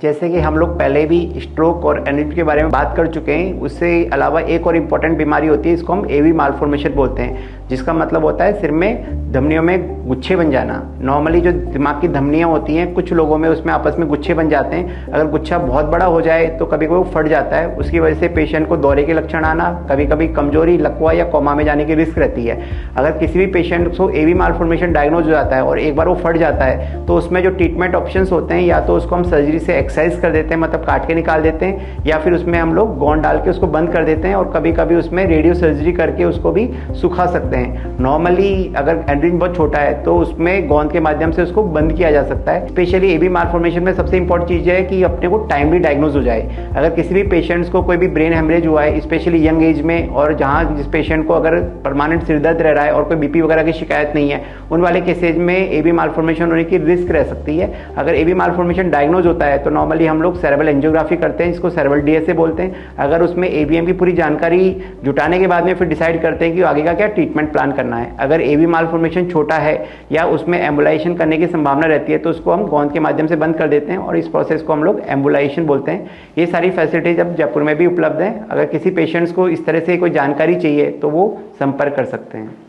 जैसे कि हम लोग पहले भी स्ट्रोक और एनीमिया के बारे में बात कर चुके हैं, उससे अलावा एक और इम्पॉर्टेंट बीमारी होती है, इसको हम एवी मालफॉर्मेशन बोलते हैं, जिसका मतलब होता है सिर में धमनियों में गुच्छे बन जाना। नॉर्मली जो दिमाग की धमनियाँ होती हैं, कुछ लोगों में उसमें आपस में गुच्छे बन जाते हैं। अगर गुच्छा बहुत बड़ा हो जाए तो कभी कभी वो फट जाता है, उसकी वजह से पेशेंट को दौरे के लक्षण आना, कभी कभी कमजोरी, लकवा या कोमा में जाने की रिस्क रहती है। अगर किसी भी पेशेंट को एवी मालफॉर्मेशन डायग्नोज हो जाता है और एक बार वो फट जाता है, तो उसमें जो ट्रीटमेंट ऑप्शंस होते हैं, या तो उसको हम सर्जरी से एक्सरसाइज कर देते हैं, मतलब काट के निकाल देते हैं, या फिर उसमें हम लोग गोंद डाल के उसको बंद कर देते हैं, और कभी कभी उसमें रेडियो सर्जरी करके उसको भी सुखा सकते हैं। नॉर्मली अगर एंड्रीन बहुत छोटा है तो उसमें गोंद के माध्यम से उसको बंद किया जा सकता है। स्पेशली एवी मालफॉर्मेशन में सबसे इंपॉर्टेंट चीज है कि अपने को टाइमली डायग्नोज हो जाए। अगर किसी भी पेशेंट्स को कोई भी ब्रेन हेमरेज हुआ है, स्पेशली यंग एज में, और जहां जिस पेशेंट को अगर परमानेंट सिरदर्द रह रहा है और कोई बीपी वगैरह की शिकायत नहीं है, उन वाले केसेज में एवी मालफॉर्मेशन होने की रिस्क रह सकती है। अगर एवी मालफॉर्मेशन डायग्नोज होता है तो नॉर्मली हम लोग सेरेब्रल एंजियोग्राफी करते हैं, जिसको सेरेब्रल डीएसए बोलते हैं। अगर उसमें एवीएम की पूरी जानकारी जुटाने के बाद में फिर डिसाइड करते हैं कि आगे का क्या ट्रीटमेंट प्लान करना है। अगर एवी मालफॉर्मेशन छोटा है या उसमें एम्बुलाइजेशन करने की संभावना रहती है, तो उसको हम गोंद के माध्यम से बंद कर देते हैं, और इस प्रोसेस को हम लोग एम्बुलाइजेशन बोलते हैं। ये सारी फैसिलिटीज अब जयपुर में भी उपलब्ध हैं। अगर किसी पेशेंट्स को इस तरह से कोई जानकारी चाहिए तो वो संपर्क कर सकते हैं।